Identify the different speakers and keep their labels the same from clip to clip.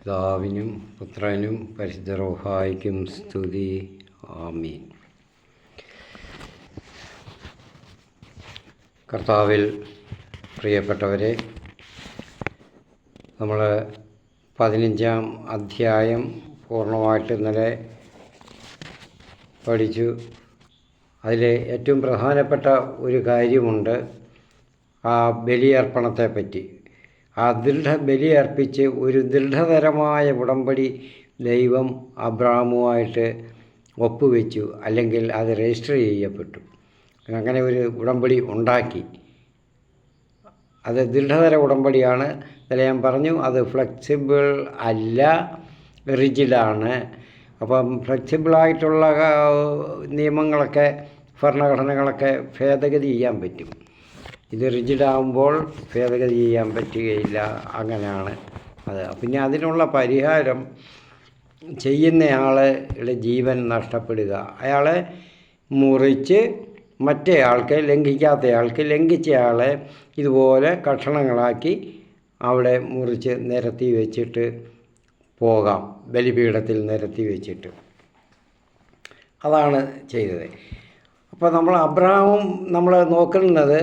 Speaker 1: പിതാവിനും പുത്രനും പരിശുദ്ധ റൂഹായിക്കും സ്തുതി. ആമീൻ. കർത്താവിൽ പ്രിയപ്പെട്ടവരെ, നമ്മൾ 15-ാം അധ്യായം പൂർണ്ണമായിട്ട് ഇന്നലെ പഠിച്ചു. അതിൽ ഏറ്റവും പ്രധാനപ്പെട്ട ഒരു കാര്യമുണ്ട്, ആ ബലിയർപ്പണത്തെപ്പറ്റി. ആ ബലിയർപ്പിച്ച് ഒരു ദൃഢതരമായ ഉടമ്പടി ദൈവം അബ്രാഹമുമായിട്ട് ഒപ്പുവെച്ചു, അല്ലെങ്കിൽ അത് രജിസ്റ്റർ ചെയ്യപ്പെട്ടു. അങ്ങനെ ഒരു ഉടമ്പടി ഉണ്ടാക്കി. അത് ദൃഢതര ഉടമ്പടിയാണ്. ഇന്നലെ ഞാൻ പറഞ്ഞു, അത് ഫ്ലെക്സിബിൾ അല്ല, റിജിഡാണ്. അപ്പം ഫ്ലെക്സിബിളായിട്ടുള്ള നിയമങ്ങളൊക്കെ, ഭരണഘടനകളൊക്കെ ഭേദഗതി ചെയ്യാൻ പറ്റും. ഇത് റിജിഡാകുമ്പോൾ ഭേദഗതി ചെയ്യാൻ പറ്റുകയില്ല. അങ്ങനെയാണ് അത്. പിന്നെ അതിനുള്ള പരിഹാരം, ചെയ്യുന്നയാളുടെ ജീവൻ നഷ്ടപ്പെടുക, അയാളെ മുറിച്ച് മറ്റേയാൾക്ക്, ലംഘിക്കാത്തയാൾക്ക്, ലംഘിച്ചയാളെ ഇതുപോലെ കഷണങ്ങളാക്കി അവിടെ മുറിച്ച് നിരത്തി വെച്ചിട്ട് പോകാം, ബലിപീഠത്തിൽ നിരത്തി വെച്ചിട്ട്. അതാണ് ചെയ്തത്. അപ്പോൾ നമ്മൾ അബ്രഹാമും നമ്മൾ നോക്കുന്നത്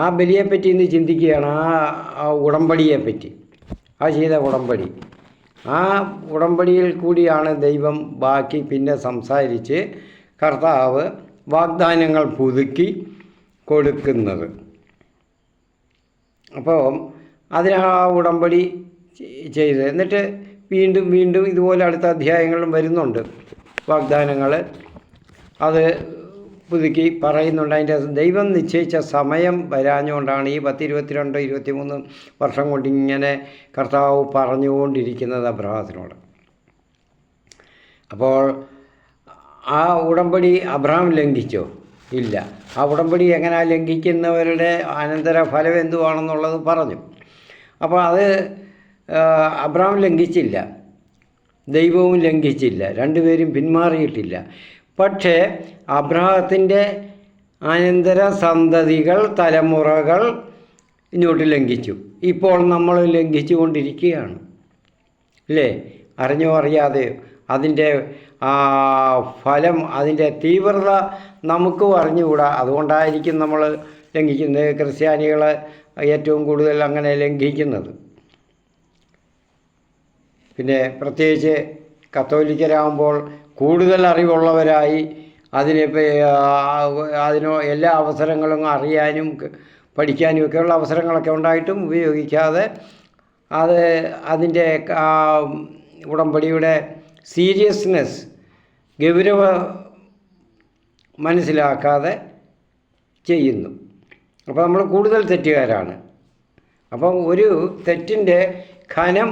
Speaker 1: ആ ബലിയെപ്പറ്റി ഇന്ന് ചിന്തിക്കുകയാണ്, ആ ഉടമ്പടിയെപ്പറ്റി, ആ ചെയ്ത ഉടമ്പടി. ആ ഉടമ്പടിയിൽ കൂടിയാണ് ദൈവം ബാക്കി പിന്നെ സംസാരിച്ച് കർത്താവ് വാഗ്ദാനങ്ങൾ പുതുക്കി കൊടുക്കുന്നത്. അപ്പോൾ അതിന് ആ ഉടമ്പടി ചെയ്ത്, എന്നിട്ട് വീണ്ടും വീണ്ടും ഇതുപോലെ അടുത്ത അധ്യായങ്ങളിലും വരുന്നുണ്ട് വാഗ്ദാനങ്ങൾ. അത് പുതുക്കി പറയുന്നുണ്ട്. അതിൻ്റെ ദൈവം നിശ്ചയിച്ച സമയം വരാഞ്ഞുകൊണ്ടാണ് ഈ 22-23 വർഷം കൊണ്ട് ഇങ്ങനെ കർത്താവ് പറഞ്ഞുകൊണ്ടിരിക്കുന്നത് അബ്രഹാത്തിനോട്. അപ്പോൾ ആ ഉടമ്പടി അബ്രഹാം ലംഘിച്ചോ? ഇല്ല. ആ ഉടമ്പടി എങ്ങനെ ലംഘിക്കുന്നവരുടെ അനന്തരഫലം എന്തുവാണെന്നുള്ളത് പറഞ്ഞു. അപ്പോൾ അത് അബ്രഹാം ലംഘിച്ചില്ല, ദൈവവും ലംഘിച്ചില്ല, രണ്ടുപേരും പിന്മാറിയിട്ടില്ല. പക്ഷേ അബ്രഹാത്തിൻ്റെ അനന്തര സന്തതികൾ, തലമുറകൾ ഇങ്ങോട്ട് ലംഘിച്ചു. ഇപ്പോൾ നമ്മൾ ലംഘിച്ചു കൊണ്ടിരിക്കുകയാണ്, അല്ലേ? അറിഞ്ഞോ അറിയാതെയോ. അതിൻ്റെ ഫലം, അതിൻ്റെ തീവ്രത നമുക്കും അറിഞ്ഞുകൂടാ. അതുകൊണ്ടായിരിക്കും നമ്മൾ ലംഘിക്കുന്നത്. ക്രിസ്ത്യാനികൾ ഏറ്റവും കൂടുതൽ അങ്ങനെ ലംഘിക്കുന്നത്. പിന്നെ പ്രത്യേകിച്ച് കത്തോലിക്കരാകുമ്പോൾ കൂടുതൽ അറിവുള്ളവരായി അതിനോ എല്ലാ അവസരങ്ങളും അറിയാനും പഠിക്കാനും ഒക്കെയുള്ള അവസരങ്ങളൊക്കെ ഉണ്ടായിട്ടും ഉപയോഗിക്കാതെ, അതിൻ്റെ ഉടമ്പടിയുടെ സീരിയസ്നെസ്, ഗൗരവ മനസ്സിലാക്കാതെ ചെയ്യുന്നു. അപ്പോൾ നമ്മൾ കൂടുതൽ തെറ്റുകാരാണ്. അപ്പം ഒരു തെറ്റിൻ്റെ ഘനം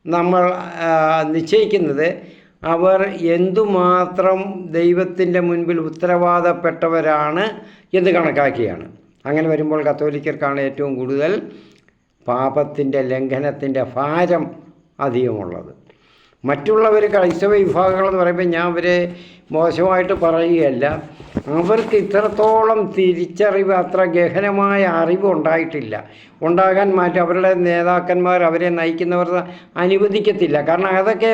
Speaker 1: നമ്മൾ നിശ്ചയിക്കുന്നത് അവർ എന്തുമാത്രം ദൈവത്തിൻ്റെ മുൻപിൽ ഉത്തരവാദപ്പെട്ടവരാണ് എന്ന് കണക്കാക്കിയാണ്. അങ്ങനെ വരുമ്പോൾ കത്തോലിക്കർക്കാണ് ഏറ്റവും കൂടുതൽ പാപത്തിൻ്റെ ലംഘനത്തിൻ്റെ ഭാരം അധികമുള്ളത്. മറ്റുള്ളവർ ക്രൈസ്തവ വിഭാഗങ്ങളെന്ന് പറയുമ്പോൾ ഞാൻ അവരെ മോശമായിട്ട് പറയുകയല്ല. അവർക്ക് ഇത്രത്തോളം തിരിച്ചറിവ്, അത്ര ഗഹനമായ അറിവ് ഉണ്ടായിട്ടില്ല. ഉണ്ടാകാൻ അവരുടെ നേതാക്കന്മാർ, അവരെ നയിക്കുന്നവർ അനുവദിക്കത്തില്ല. കാരണം അതൊക്കെ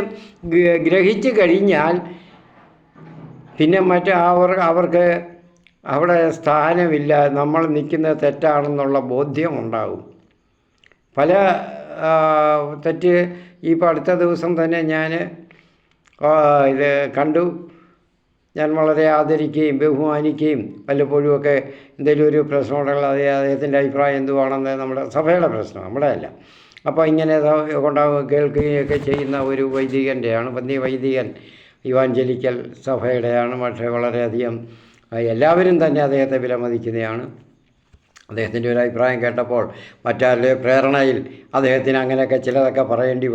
Speaker 1: ഗ്രഹിച്ചു കഴിഞ്ഞാൽ പിന്നെ അവർക്ക് അവിടെ സ്ഥാനമില്ല, നമ്മൾ നിൽക്കുന്നത് തെറ്റാണെന്നുള്ള ബോധ്യം ഉണ്ടാകും. പല തെറ്റ് ഇപ്പോൾ അടുത്ത ദിവസം തന്നെ ഞാൻ ഇത് കണ്ടു. ഞാൻ വളരെ ആദരിക്കുകയും ബഹുമാനിക്കുകയും വല്ലപ്പോഴുമൊക്കെ എന്തെങ്കിലും ഒരു പ്രശ്നമുണ്ടെങ്കിൽ അദ്ദേഹത്തിൻ്റെ അഭിപ്രായം എന്തുവാണെന്ന്, നമ്മുടെ സഭയുടെ പ്രശ്നം, നമ്മുടെ അല്ല. അപ്പോൾ ഇങ്ങനെ കേൾക്കുകയൊക്കെ ചെയ്യുന്ന ഒരു വൈദികൻ്റെയാണ്, പന്നി വൈദികൻ, ഇവാഞ്ചലിക്കൽ സഭയുടെയാണ്. പക്ഷേ വളരെയധികം എല്ലാവരും തന്നെ അദ്ദേഹത്തെ വിലമതിക്കുന്നതാണ്. അദ്ദേഹത്തിൻ്റെ ഒരു അഭിപ്രായം കേട്ടപ്പോൾ മറ്റാരുടെ പ്രേരണയിൽ അദ്ദേഹത്തിന് അങ്ങനെയൊക്കെ ചിലതൊക്കെ ചെയ്യേണ്ടി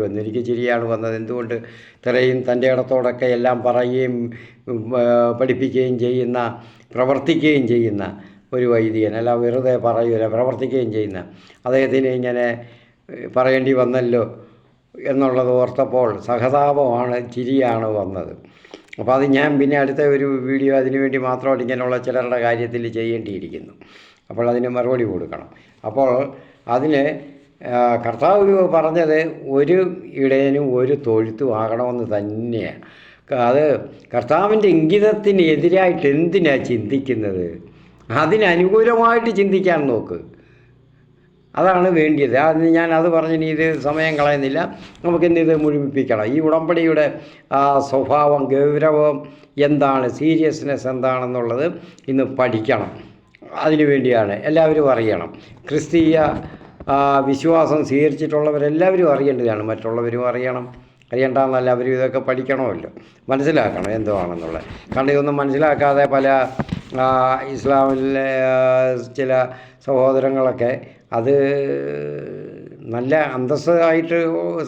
Speaker 1: വന്നു. എനിക്ക് ചിരിയാണ് വന്നത്. എന്തുകൊണ്ട് ഇത്രയും തൻ്റെ ഇടത്തോടൊക്കെ എല്ലാം പറയുകയും പഠിപ്പിക്കുകയും ചെയ്യുന്ന, പ്രവർത്തിക്കുകയും ചെയ്യുന്ന ഒരു വൈദികൻ, അല്ല വെറുതെ പറയൂല, പ്രവർത്തിക്കുകയും ചെയ്യുന്ന അദ്ദേഹത്തിന് ഇങ്ങനെ പറയേണ്ടി വന്നല്ലോ എന്നുള്ളത് ഓർത്തപ്പോൾ സഹതാപമാണ്, ചിരിയാണ് വന്നത്. അപ്പോൾ അത് ഞാൻ പിന്നെ അടുത്ത ഒരു വീഡിയോ അതിനു വേണ്ടി മാത്രമായിട്ട് ഇങ്ങനെയുള്ള ചിലരുടെ കാര്യത്തിൽ ചെയ്യേണ്ടിയിരിക്കുന്നു. അപ്പോൾ അതിന് മറുപടി കൊടുക്കണം. അപ്പോൾ അതിന് കർത്താവ് പറഞ്ഞത് ഒരു ഇടയനും ഒരു തൊഴുത്തും ആകണമെന്ന് തന്നെയാണ്. അത് കർത്താവിൻ്റെ ഇംഗിതത്തിന് എതിരായിട്ട് എന്തിനാണ് ചിന്തിക്കുന്നത്? അതിനനുകൂലമായിട്ട് ചിന്തിക്കാൻ നോക്ക്. അതാണ് വേണ്ടിയത്. ഞാനത് പറഞ്ഞിനി ഇത് സമയം കളയുന്നില്ല. നമുക്കിന്ന് ഇത് മുഴുമിപ്പിക്കണം. ഈ ഉടമ്പടിയുടെ സ്വഭാവം, ഗൗരവം എന്താണ്, സീരിയസ്നെസ് എന്താണെന്നുള്ളത് ഇന്ന് പഠിക്കണം. അതിനു വേണ്ടിയാണ് എല്ലാവരും അറിയണം. ക്രിസ്തീയ വിശ്വാസം സ്വീകരിച്ചിട്ടുള്ളവരെല്ലാവരും അറിയേണ്ടതാണ്. മറ്റുള്ളവരും അറിയണ്ടെന്നല്ല, അവരും ഇതൊക്കെ പഠിക്കണമല്ലോ, മനസ്സിലാക്കണം എന്തുവാണെന്നുള്ളത്. കാരണം ഇതൊന്നും മനസ്സിലാക്കാതെ പല ഇസ്ലാമിലെ ചില സഹോദരങ്ങളൊക്കെ അത് നല്ല അന്തസ്സായിട്ട്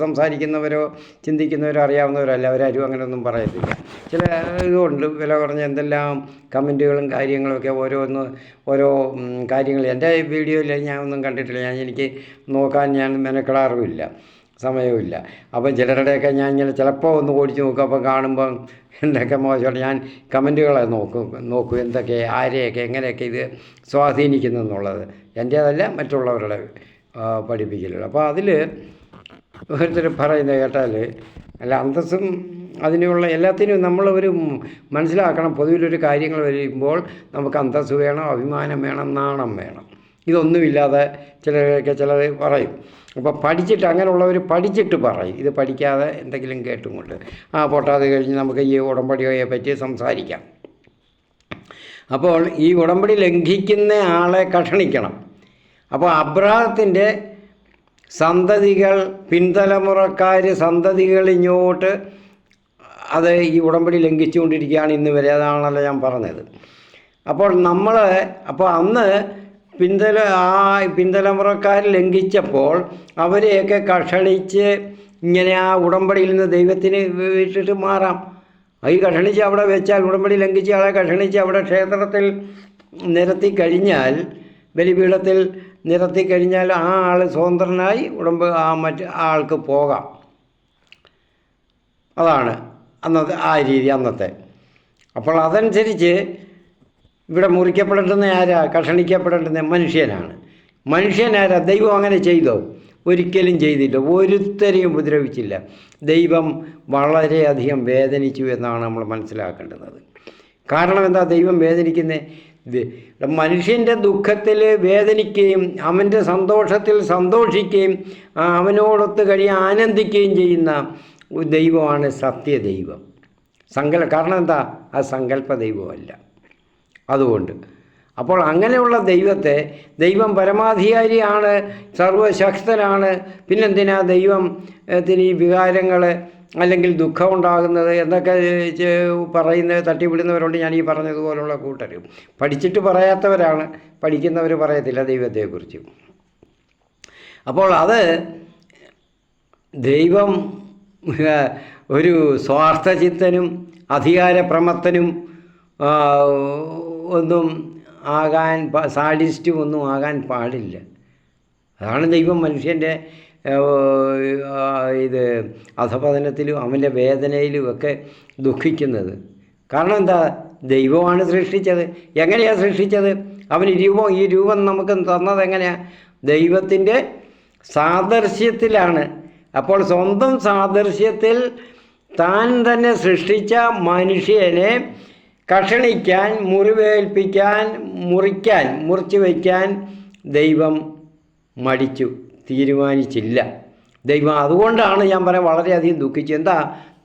Speaker 1: സംസാരിക്കുന്നവരോ ചിന്തിക്കുന്നവരോ അറിയാവുന്നവരോ അവരാരും അങ്ങനെയൊന്നും പറയത്തില്ല. ചില ഇതുകൊണ്ട് വില കുറഞ്ഞ എന്തെല്ലാം കമൻറ്റുകളും കാര്യങ്ങളൊക്കെ ഓരോ കാര്യങ്ങൾ എൻ്റെ വീഡിയോയിൽ ഞാൻ ഒന്നും കണ്ടിട്ടില്ല. എനിക്ക് നോക്കാൻ ഞാൻ മെനക്കെടാറുമില്ല, സമയവുമില്ല. അപ്പം ചിലരുടെയൊക്കെ ഞാൻ ഇങ്ങനെ ചിലപ്പോൾ ഒന്ന് ഓടിച്ച് നോക്കും. അപ്പം കാണുമ്പം എന്തൊക്കെ മോശമായിട്ട് ഞാൻ കമൻറ്റുകളെ നോക്കും എന്തൊക്കെ ആരെയൊക്കെ എങ്ങനെയൊക്കെ ഇത് സ്വാധീനിക്കുന്നു എന്നുള്ളത്. എൻ്റേതല്ല, മറ്റുള്ളവരുടെ പഠിപ്പിക്കലുകൾ. അപ്പോൾ അതിൽ ഓരോരുത്തർ പറയുന്നത് കേട്ടാൽ അല്ല, അന്തസ്സും അതിനുള്ള എല്ലാത്തിനും നമ്മളൊരു മനസ്സിലാക്കണം. പൊതുവിലൊരു കാര്യങ്ങൾ വരുമ്പോൾ നമുക്ക് അന്തസ്സ് വേണം, അഭിമാനം വേണം, നാണം വേണം. ഇതൊന്നുമില്ലാതെ ചിലർ പറയും. അപ്പോൾ പഠിച്ചിട്ട്, അങ്ങനെയുള്ളവർ പഠിച്ചിട്ട് പറയും. ഇത് പഠിക്കാതെ എന്തെങ്കിലും കേട്ടും കൊണ്ട് പൊട്ടാതെ കഴിഞ്ഞ് നമുക്ക് ഈ ഉടമ്പടിയെ പറ്റി സംസാരിക്കാം. അപ്പോൾ ഈ ഉടമ്പടി ലംഘിക്കുന്ന ആളെ കഷണിക്കണം. അപ്പോൾ അബ്രാഹത്തിൻ്റെ സന്തതികൾ, പിൻതലമുറക്കാർ, സന്തതികൾ ഇങ്ങോട്ട് അത് ഈ ഉടമ്പടി ലംഘിച്ചുകൊണ്ടിരിക്കുകയാണ് ഇന്ന് വരെ. അതാണല്ലോ ഞാൻ പറഞ്ഞത്. അപ്പോൾ അന്ന് പിൻതലമുറക്കാർ ലംഘിച്ചപ്പോൾ അവരെയൊക്കെ കഷണിച്ച് ഇങ്ങനെ ആ ഉടമ്പടിയിൽ നിന്ന് ദൈവത്തിന് വിട്ടിട്ട് മാറാം. ഈ കഷണിച്ച് അവിടെ വെച്ചാൽ, ഉടമ്പടി ലംഘിച്ച് ആളെ കഷണിച്ച് അവിടെ ക്ഷേത്രത്തിൽ നിരത്തി കഴിഞ്ഞാൽ, ബലിപീഠത്തിൽ നിരത്തി കഴിഞ്ഞാൽ ആ ആൾ സ്വതന്ത്രനായി മറ്റ് ആൾക്ക് പോകാം. അതാണ് ആ രീതി അന്നത്തെ. അപ്പോൾ അതനുസരിച്ച് ഇവിടെ മുറിക്കപ്പെടേണ്ടുന്ന ആരാ? കഷണിക്കപ്പെടേണ്ടുന്ന മനുഷ്യനാണ്. മനുഷ്യനാരാ? ദൈവം അങ്ങനെ ചെയ്തോ? ഒരിക്കലും ചെയ്തില്ല. ഒരുത്തരെയും ഉപദ്രവിച്ചില്ല. ദൈവം വളരെയധികം വേദനിച്ചു എന്നാണ് നമ്മൾ മനസ്സിലാക്കേണ്ടത്. കാരണം എന്താ ദൈവം വേദനിക്കുന്നത്? മനുഷ്യൻ്റെ ദുഃഖത്തിൽ വേദനിക്കുകയും അവൻ്റെ സന്തോഷത്തിൽ സന്തോഷിക്കുകയും അവനോടൊത്ത് കഴിയാൻ ആനന്ദിക്കുകയും ചെയ്യുന്ന ദൈവമാണ് സത്യദൈവം. കാരണം എന്താ? അത് സങ്കല്പ ദൈവമല്ല. അതുകൊണ്ട് അപ്പോൾ അങ്ങനെയുള്ള ദൈവം പരമാധികാരിയാണ്, സർവശക്തനാണ്. പിന്നെന്തിനാ ദൈവത്തിന് ഈ വികാരങ്ങൾ അല്ലെങ്കിൽ ദുഃഖം ഉണ്ടാകുന്നത് എന്നൊക്കെ പറയുന്നത് തട്ടിവിടുന്നവരുണ്ട്. ഞാൻ ഈ പറഞ്ഞതുപോലുള്ള കൂട്ടർ പഠിച്ചിട്ട് പറയാത്തവരാണ്, പഠിക്കുന്നവർ പറയത്തില്ല ദൈവത്തെക്കുറിച്ച്. അപ്പോൾ അത് ദൈവം ഒരു സ്വാർത്ഥചിത്തനും അധികാരപ്രമത്തനും ഒന്നും ആകാൻ, സാഡിസ്റ്റും ഒന്നും ആകാൻ പാടില്ല. അതാണ് ദൈവം മനുഷ്യൻ്റെ ഇത് അധപതനത്തിലും അവൻ്റെ വേദനയിലും ഒക്കെ ദുഃഖിക്കുന്നത്. കാരണം എന്താ? ദൈവമാണ് സൃഷ്ടിച്ചത്. എങ്ങനെയാണ് സൃഷ്ടിച്ചത്? അവന് ഈ രൂപം നമുക്ക് തന്നത് എങ്ങനെയാണ്? ദൈവത്തിൻ്റെ സാദൃശ്യത്തിലാണ്. അപ്പോൾ സ്വന്തം സാദൃശ്യത്തിൽ താൻ തന്നെ സൃഷ്ടിച്ച മനുഷ്യനെ കഷണിക്കാൻ, മുറിവേൽപ്പിക്കാൻ, മുറിച്ച് വയ്ക്കാൻ ദൈവം തീരുമാനിച്ചില്ല. ദൈവം അതുകൊണ്ടാണ് ഞാൻ പറയാം വളരെയധികം ദുഃഖിച്ചു. എന്താ?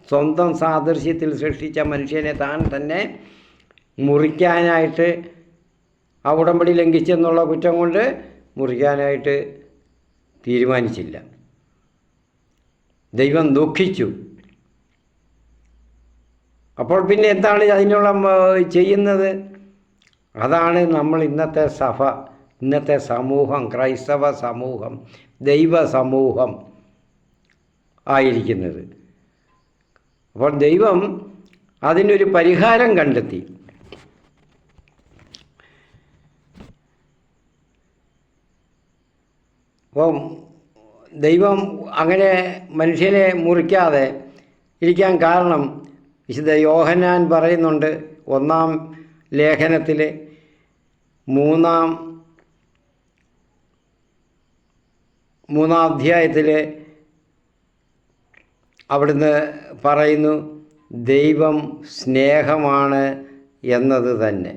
Speaker 1: സ്വന്തം സാദൃശ്യത്തിൽ സൃഷ്ടിച്ച മനുഷ്യനെ താൻ തന്നെ മുറിക്കാനായിട്ട്, ആ ഉടമ്പടി ലംഘിച്ചെന്നുള്ള കുറ്റം കൊണ്ട് മുറിക്കാനായിട്ട് തീരുമാനിച്ചില്ല. ദൈവം ദുഃഖിച്ചു. അപ്പോൾ പിന്നെ എന്താണ് അതിനുള്ള ചെയ്യുന്നത്? അതാണ് നമ്മൾ ഇന്നത്തെ സഭ, ഇന്നത്തെ സമൂഹം, ക്രൈസ്തവ സമൂഹം, ദൈവ സമൂഹം ആയിരിക്കുന്നത്. അപ്പോൾ ദൈവം അതിനൊരു പരിഹാരം കണ്ടെത്തി. അപ്പം ദൈവം അങ്ങനെ മനുഷ്യനെ മുറിക്കാതെ ഇരിക്കാൻ കാരണം വിശുദ്ധ യോഹന്നാൻ പറയുന്നുണ്ട്. 1-ാം ലേഖനത്തിൽ 3-ാം 3-ാം അധ്യായത്തിൽ അവിടുന്ന് പറയുന്നു, ദൈവം സ്നേഹമാണ് എന്നത് തന്നെ.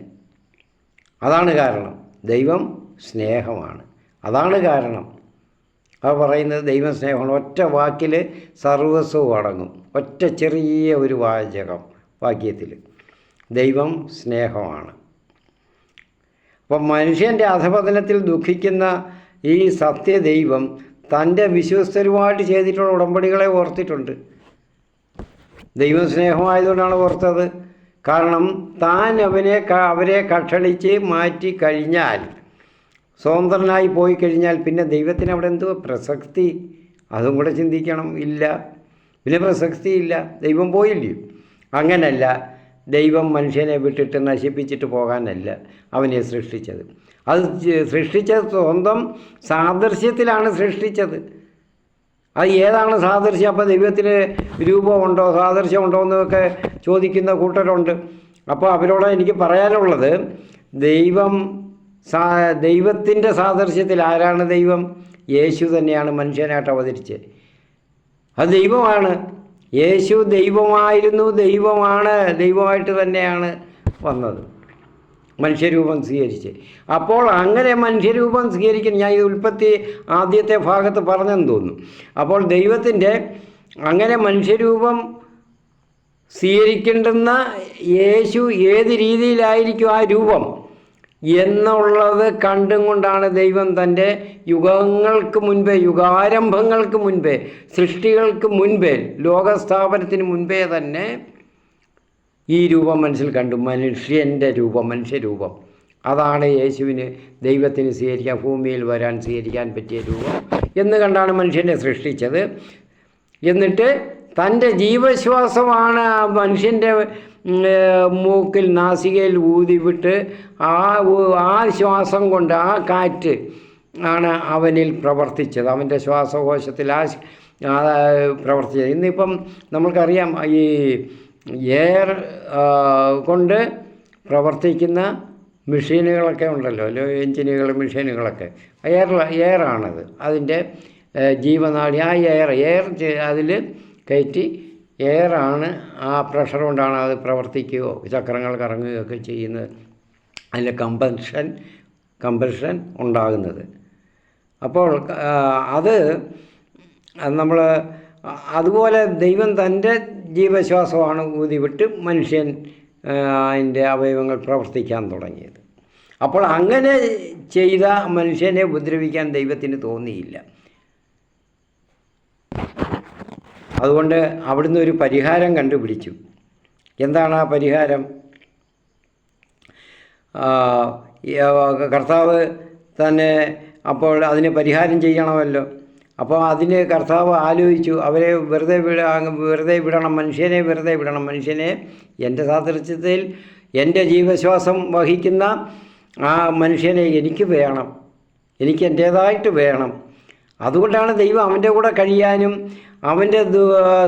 Speaker 1: അതാണ് കാരണം. ദൈവം സ്നേഹമാണ്, അതാണ് കാരണം. അത് പറയുന്നത് ദൈവം സ്നേഹമാണ്. ഒറ്റ വാക്കിൽ സർവസ്വവും അടങ്ങും. ഒറ്റ ചെറിയ ഒരു വാക്യത്തിൽ ദൈവം സ്നേഹമാണ്. അപ്പം മനുഷ്യൻ്റെ അധപതനത്തിൽ ദുഃഖിക്കുന്ന ഈ സത്യദൈവം തൻ്റെ വിശ്വസ്തരുമായിട്ട് ചെയ്തിട്ടുള്ള ഉടമ്പടികളെ ഓർത്തിട്ടുണ്ട്. ദൈവം സ്നേഹമായതുകൊണ്ടാണ് ഓർത്തത്. കാരണം താൻ അവരെ കട്ടളിച്ച് മാറ്റി കഴിഞ്ഞാൽ, സ്വതന്ത്രനായി പോയി കഴിഞ്ഞാൽ പിന്നെ ദൈവത്തിന് അവിടെ എന്തോ പ്രസക്തി? അതും കൂടെ ചിന്തിക്കണം. ഇല്ല, പിന്നെ പ്രസക്തിയില്ല. ദൈവം പോയില്ലയോ? അങ്ങനല്ല. ദൈവം മനുഷ്യനെ വിട്ടിട്ട് നശിപ്പിച്ചിട്ട് പോകാനല്ല അവനെ സൃഷ്ടിച്ചത്. അത് സൃഷ്ടിച്ചത് സ്വന്തം സാദൃശ്യത്തിലാണ് സൃഷ്ടിച്ചത്. അത് ഏതാണ് സാദൃശ്യം? അപ്പോൾ ദൈവത്തിന് രൂപമുണ്ടോ സാദൃശ്യമുണ്ടോ എന്നൊക്കെ ചോദിക്കുന്ന കൂട്ടരുണ്ട്. അപ്പോൾ അവരോട് എനിക്ക് പറയാനുള്ളത്, ദൈവത്തിൻ്റെ സാദൃശ്യത്തിൽ ആരാണ് ദൈവം? യേശു തന്നെയാണ് മനുഷ്യനായിട്ട് അവതരിച്ചത്. അത് ദൈവമാണ്. യേശു ദൈവമായിരുന്നു, ദൈവമാണ്, ദൈവമായിട്ട് തന്നെയാണ് വന്നത്, മനുഷ്യരൂപം സ്വീകരിച്ച്. അപ്പോൾ അങ്ങനെ മനുഷ്യരൂപം സ്വീകരിക്കുന്ന, ഞാൻ ഈ ഉൽപ്പത്തി ആദ്യത്തെ ഭാഗത്ത് പറഞ്ഞെന്ന് തോന്നുന്നു. അപ്പോൾ ദൈവത്തിൻ്റെ അങ്ങനെ മനുഷ്യരൂപം സ്വീകരിക്കേണ്ടുന്ന യേശു ഏത് രീതിയിലായിരിക്കും ആ രൂപം എന്നുള്ളത് കണ്ടും കൊണ്ടാണ് ദൈവം തൻ്റെ യുഗങ്ങൾക്ക് മുൻപേ, യുഗാരംഭങ്ങൾക്ക് മുൻപേ, സൃഷ്ടികൾക്ക് മുൻപേ, ലോകസ്ഥാപനത്തിന് മുൻപേ തന്നെ ഈ രൂപം മനസ്സിൽ കണ്ടു. മനുഷ്യൻ്റെ രൂപം, മനുഷ്യരൂപം. അതാണ് യേശുവിന്, ദൈവത്തിന് സ്വീകരിക്കാൻ, ഭൂമിയിൽ വരാൻ സ്വീകരിക്കാൻ പറ്റിയ രൂപം എന്ന് കണ്ടാണ് മനുഷ്യനെ സൃഷ്ടിച്ചത്. എന്നിട്ട് തൻ്റെ ജീവശ്വാസമാണ് മനുഷ്യൻ്റെ മൂക്കിൽ, നാസികയിൽ ഊതിവിട്ട് ആ ശ്വാസം കൊണ്ട്, ആ കാറ്റ് ആണ് അവനിൽ പ്രവർത്തിച്ചത്, അവൻ്റെ ശ്വാസകോശത്തിൽ പ്രവർത്തിച്ചത്. ഇന്നിപ്പം നമ്മൾക്കറിയാം, ഈ എയർ കൊണ്ട് പ്രവർത്തിക്കുന്ന മെഷീനുകളൊക്കെ ഉണ്ടല്ലോ, എഞ്ചിനുകൾ, മെഷീനുകളൊക്കെ എയറാണത്. അതിൻ്റെ ജീവനാഡി ആ എയർ അതിൽ കയറ്റി, എയറാണ്, ആ പ്രഷർ കൊണ്ടാണ് അത് പ്രവർത്തിക്കുകയോ ചക്രങ്ങൾ കറങ്ങുകയോ ഒക്കെ ചെയ്യുന്നത്. അതിൻ്റെ കമ്പൽഷൻ ഉണ്ടാകുന്നത്. അപ്പോൾ അത് നമ്മൾ അതുപോലെ ദൈവം തൻ്റെ ജീവശ്വാസമാണ് ഊതിവിട്ട് മനുഷ്യൻ അതിൻ്റെ അവയവങ്ങൾ പ്രവർത്തിക്കാൻ തുടങ്ങിയത്. അപ്പോൾ അങ്ങനെ ചെയ്ത മനുഷ്യനെ ഉപദ്രവിക്കാൻ ദൈവത്തിന് തോന്നിയില്ല. അതുകൊണ്ട് അവിടുന്ന് ഒരു പരിഹാരം കണ്ടുപിടിച്ചു. എന്താണ് ആ പരിഹാരം? കർത്താവ് തന്നെ അപ്പോൾ അതിന് പരിഹാരം ചെയ്യണമല്ലോ. അപ്പോൾ അതിന് കർത്താവ് ആലോചിച്ചു, അവരെ വെറുതെ വിടണം, മനുഷ്യനെ വെറുതെ വിടണം. മനുഷ്യനെ എൻ്റെ സാദൃശ്യത്തിൽ എൻ്റെ ജീവശ്വാസം വഹിക്കുന്ന ആ മനുഷ്യനെ എനിക്ക് വേണം, എനിക്ക് എൻ്റേതായിട്ട് വേണം. അതുകൊണ്ടാണ് ദൈവം അവൻ്റെ കൂടെ കഴിയാനും അവൻ്റെ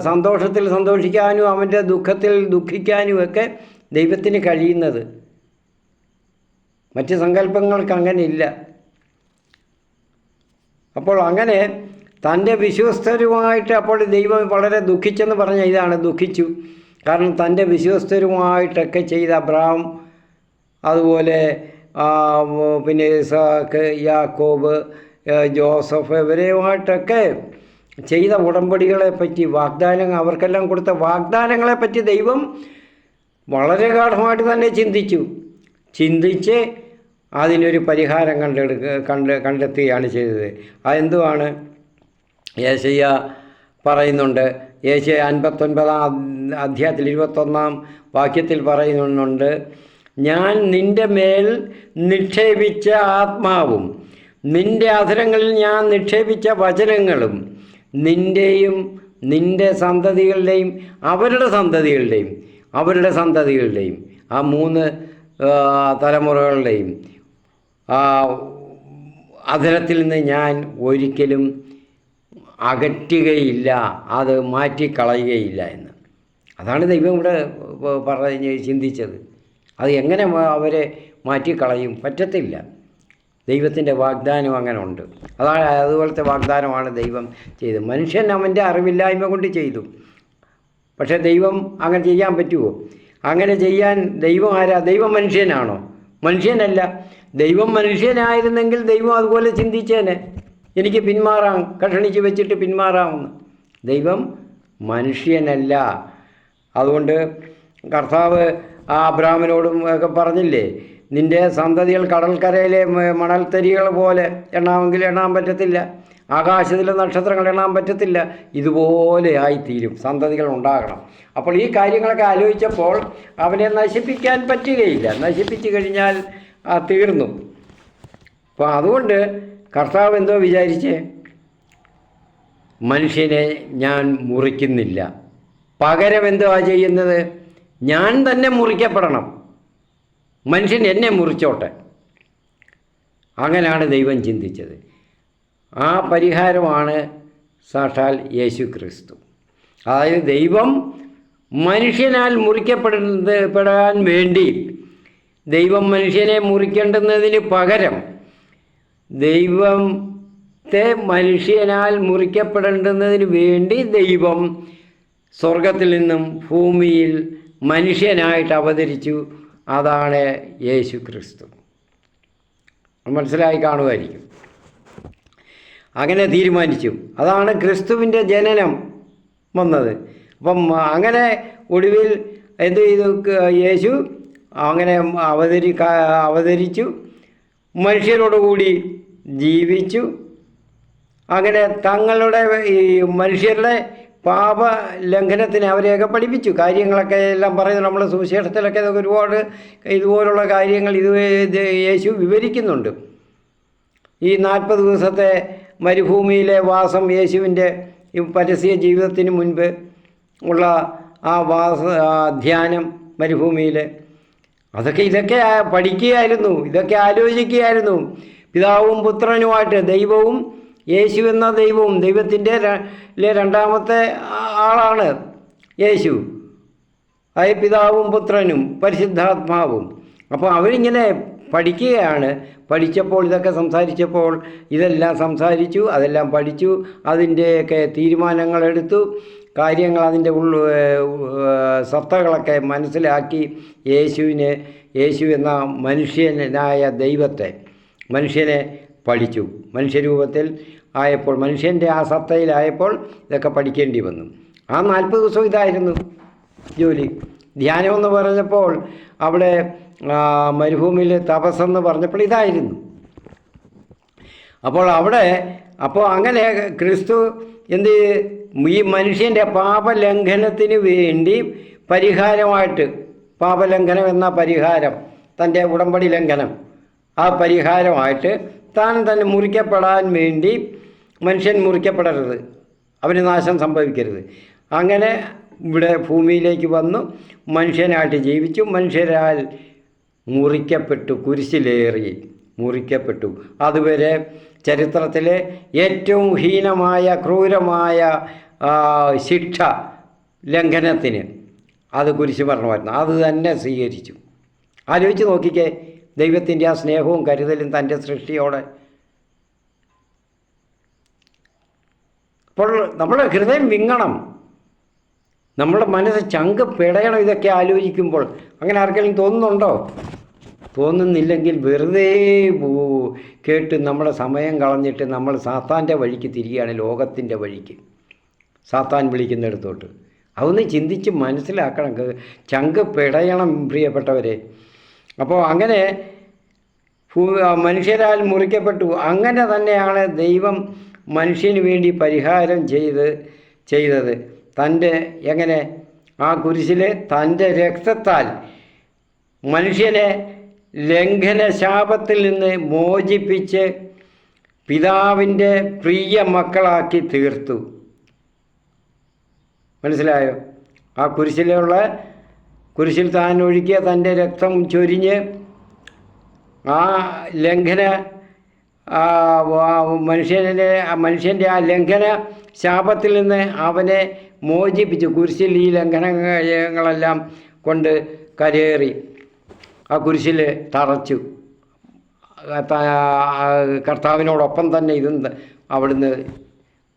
Speaker 1: സന്തോഷത്തിൽ സന്തോഷിക്കാനും അവൻ്റെ ദുഃഖത്തിൽ ദുഃഖിക്കാനും ഒക്കെ ദൈവത്തിന് കഴിയുന്നത്. മറ്റ് സങ്കല്പങ്ങൾക്ക് അങ്ങനെ ഇല്ല. അപ്പോൾ അങ്ങനെ തൻ്റെ വിശ്വസ്തരുമായിട്ട്, അപ്പോൾ ദൈവം വളരെ ദുഃഖിച്ചെന്ന് പറഞ്ഞ ഇതാണ്, ദുഃഖിച്ചു. കാരണം തൻ്റെ വിശ്വസ്തരുമായിട്ടൊക്കെ ചെയ്ത അബ്രഹാം, അതുപോലെ പിന്നെ ഇസാക്ക്, യാക്കോബ്, ജോസഫ്, ഇവരുമായിട്ടൊക്കെ ചെയ്ത ഉടമ്പടികളെ പറ്റി, അവർക്കെല്ലാം കൊടുത്ത വാഗ്ദാനങ്ങളെ പറ്റി ദൈവം വളരെ ഗാഢമായിട്ട് തന്നെ ചിന്തിച്ച് അതിനൊരു പരിഹാരം കണ്ടെത്തുകയാണ് ചെയ്തത്. അതെന്തുവാണ്? യേശയ്യ പറയുന്നുണ്ട്. യേശയ്യ 59-ാം അധ്യായത്തിൽ 21-ാം വാക്യത്തിൽ പറയുന്നുണ്ട്, ഞാൻ നിൻ്റെ മേൽ നിക്ഷേപിച്ച ആത്മാവും നിൻ്റെ അധരങ്ങളിൽ ഞാൻ നിക്ഷേപിച്ച വചനങ്ങളും നിൻ്റെയും നിൻ്റെ സന്തതികളുടെയും അവരുടെ സന്തതികളുടെയും ആ 3 തലമുറകളുടെയും അധരത്തിൽ നിന്ന് ഞാൻ ഒരിക്കലും അകറ്റുകയില്ല, അത് മാറ്റിക്കളയുകയില്ല എന്ന്. അതാണ് ദൈവം ഇവിടെ ചിന്തിച്ചത്. അത് എങ്ങനെ അവരെ മാറ്റിക്കളയും? പറ്റത്തില്ല. ദൈവത്തിൻ്റെ വാഗ്ദാനം അങ്ങനെ ഉണ്ട്. അതാണ് അതുപോലത്തെ വാഗ്ദാനമാണ് ദൈവം ചെയ്തത്. മനുഷ്യൻ അവൻ്റെ അറിവില്ലായ്മ കൊണ്ട് ചെയ്തു. പക്ഷേ ദൈവം അങ്ങനെ ചെയ്യാൻ പറ്റുമോ? അങ്ങനെ ചെയ്യാൻ ദൈവം ആരാ? ദൈവം മനുഷ്യനാണോ? മനുഷ്യനല്ല. ദൈവം മനുഷ്യനായിരുന്നെങ്കിൽ ദൈവം അതുപോലെ ചിന്തിച്ചേനെ, എനിക്ക് പിന്മാറാം, കഷണിച്ച് വെച്ചിട്ട് പിന്മാറാമെന്ന്. ദൈവം മനുഷ്യനല്ല. അതുകൊണ്ട് കർത്താവ് ആ അബ്രാഹാമിനോടും ഒക്കെ പറഞ്ഞില്ലേ, നിൻ്റെ സന്തതികൾ കടൽക്കരയിലെ മണൽത്തരികൾ പോലെ എണ്ണാമെങ്കിൽ എണ്ണാൻ പറ്റത്തില്ല, ആകാശത്തിലെ നക്ഷത്രങ്ങൾ എണ്ണാൻ പറ്റത്തില്ല, ഇതുപോലെ ആയിത്തീരും, സന്തതികൾ ഉണ്ടാകണം. അപ്പോൾ ഈ കാര്യങ്ങളൊക്കെ ആലോചിച്ചപ്പോൾ അവനെ നശിപ്പിക്കാൻ പറ്റുകയില്ല. നശിപ്പിച്ചു കഴിഞ്ഞാൽ തീർന്നു. അപ്പോൾ അതുകൊണ്ട് കർത്താവ് എന്തോ വിചാരിച്ചേ, മനുഷ്യനെ ഞാൻ മുറിക്കുന്നില്ല, പകരം എന്തോ ചെയ്യുന്നത്, ഞാൻ തന്നെ മുറിക്കപ്പെടണം, മനുഷ്യൻ എന്നെ മുറിച്ചോട്ടെ. അങ്ങനെയാണ് ദൈവം ചിന്തിച്ചത്. ആ പരിഹാരമാണ് സാക്ഷാൽ യേശു ക്രിസ്തു. അതായത് ദൈവം മനുഷ്യനാൽ മുറിക്കപ്പെടാൻ വേണ്ടി, ദൈവം മനുഷ്യനെ മുറിക്കേണ്ടുന്നതിന് പകരം ദൈവത്തെ മനുഷ്യനാൽ മുറിക്കപ്പെടേണ്ടുന്നതിന് വേണ്ടി ദൈവം സ്വർഗത്തിൽ നിന്നും ഭൂമിയിൽ മനുഷ്യനായിട്ട് അവതരിച്ചു. അതാണ് യേശു ക്രിസ്തു. മനസ്സിലായി കാണുമായിരിക്കും. അങ്ങനെ തീരുമാനിച്ചു. അതാണ് ക്രിസ്തുവിൻ്റെ ജനനം വന്നത്. അപ്പം അങ്ങനെ ഒടുവിൽ എന്ത് ചെയ്തു? യേശു അങ്ങനെ അവതരിച്ചു, മനുഷ്യരോടുകൂടി ജീവിച്ചു. അങ്ങനെ തങ്ങളുടെ ഈ മനുഷ്യരുടെ പാപലംഘനത്തിന് അവരെയൊക്കെ പഠിപ്പിച്ചു. കാര്യങ്ങളൊക്കെ എല്ലാം പറയുന്നു. നമ്മൾ സുവിശേഷത്തിലൊക്കെ ഒരുപാട് ഇതുപോലുള്ള കാര്യങ്ങൾ യേശു വിവരിക്കുന്നുണ്ട്. ഈ 40 ദിവസത്തെ മരുഭൂമിയിലെ വാസം, യേശുവിൻ്റെ ഈ പരസ്യ ജീവിതത്തിന് മുൻപ് ഉള്ള ആ ധ്യാനം മരുഭൂമിയിൽ, ഇതൊക്കെ പഠിക്കുകയായിരുന്നു, ഇതൊക്കെ ആലോചിക്കുകയായിരുന്നു. പിതാവും പുത്രനുമായിട്ട്, ദൈവവും യേശു എന്ന ദൈവവും, ദൈവത്തിൻ്റെ രണ്ടാമത്തെ ആളാണ് യേശു. അതായത് പിതാവും പുത്രനും പരിശുദ്ധാത്മാവും. അപ്പോൾ അവരിങ്ങനെ പഠിക്കുകയാണ്. പഠിച്ചപ്പോൾ ഇതൊക്കെ സംസാരിച്ചപ്പോൾ ഇതെല്ലാം സംസാരിച്ചു, അതെല്ലാം പഠിച്ചു, അതിൻ്റെയൊക്കെ തീരുമാനങ്ങളെടുത്തു, കാര്യങ്ങൾ അതിൻ്റെ സത്തകളൊക്കെ മനസ്സിലാക്കി യേശു എന്ന മനുഷ്യനായ ദൈവത്തെ, മനുഷ്യനെ പഠിച്ചു. മനുഷ്യരൂപത്തിൽ ആയപ്പോൾ, മനുഷ്യൻ്റെ ആ സത്തയിലായപ്പോൾ ഇതൊക്കെ പഠിക്കേണ്ടി വന്നു. ആ 40 ദിവസം ഇതായിരുന്നു ജോലി. ധ്യാനമെന്ന് പറഞ്ഞപ്പോൾ അവിടെ മരുഭൂമിയിൽ തപസ്സെന്ന് പറഞ്ഞപ്പോൾ ഇതായിരുന്നു. അപ്പോൾ അങ്ങനെ ക്രിസ്തു എന്ത്, ഈ മനുഷ്യൻ്റെ പാപലംഘനത്തിന് വേണ്ടി പരിഹാരമായിട്ട്, പാപലംഘനം എന്ന പരിഹാരം, തൻ്റെ ഉടമ്പടി ലംഘനം, ആ പരിഹാരമായിട്ട് താൻ തന്നെ മുറിക്കപ്പെടാൻ വേണ്ടി, മനുഷ്യൻ മുറിക്കപ്പെടരുത്, അവന് നാശം സംഭവിക്കരുത്, അങ്ങനെ ഇവിടെ ഭൂമിയിലേക്ക് വന്നു, മനുഷ്യനായിട്ട് ജീവിച്ചു, മനുഷ്യരാൽ മുറിക്കപ്പെട്ടു, കുരിശിലേറി മുറിക്കപ്പെട്ടു. അതുവരെ ചരിത്രത്തിലെ ഏറ്റവും ഹീനമായ ക്രൂരമായ ശിക്ഷ ലംഘനത്തിന് അത് കുരിശുമരണമായിരുന്നു. അത് തന്നെ സ്വീകരിച്ചു. ആലോചിച്ച് നോക്കിക്കേ, ദൈവത്തിൻ്റെ ആ സ്നേഹവും കരുതലും തൻ്റെ സൃഷ്ടിയോടെ. അപ്പോൾ നമ്മുടെ ഹൃദയം വിങ്ങണം, നമ്മുടെ മനസ്സ് ചങ്ക് പിടയണം ഇതൊക്കെ ആലോചിക്കുമ്പോൾ. അങ്ങനെ ആർക്കെങ്കിലും തോന്നുന്നുണ്ടോ? തോന്നുന്നില്ലെങ്കിൽ വെറുതെ കേട്ട് നമ്മുടെ സമയം കളഞ്ഞിട്ട് നമ്മൾ സാത്താൻ്റെ വഴിക്ക് തിരികെയാണ്, ലോകത്തിൻ്റെ വഴിക്ക്, സാത്താൻ വിളിക്കുന്നിടത്തോട്ട്. അതൊന്ന് ചിന്തിച്ച് മനസ്സിലാക്കണം, ചങ്ക് പിടയണം പ്രിയപ്പെട്ടവരെ. അപ്പോൾ അങ്ങനെ മനുഷ്യരാൽ മുറിക്കപ്പെട്ടു. അങ്ങനെ തന്നെയാണ് ദൈവം മനുഷ്യന് വേണ്ടി പരിഹാരം ചെയ്തത്. എങ്ങനെ ആ കുരിശിൽ തൻ്റെ രക്തത്താൽ മനുഷ്യനെ ലംഘന ശാപത്തിൽ നിന്ന് മോചിപ്പിച്ച് പിതാവിൻ്റെ പ്രിയ മക്കളാക്കി തീർത്തു. മനസ്സിലായോ? ആ കുരിശിൽ താൻ ഒഴുക്കിയ തൻ്റെ രക്തം ചൊരിഞ്ഞ് ആ ലംഘന മനുഷ്യൻ്റെ ആ ലംഘന ശാപത്തിൽ നിന്ന് അവനെ മോചിപ്പിച്ചു. കുരിശിൽ ഈ ലംഘനങ്ങളെല്ലാം കൊണ്ട് കരയേറി ആ കുരിശിൽ തറച്ചു. കർത്താവിനോടൊപ്പം തന്നെ ഇതും അവിടുന്ന്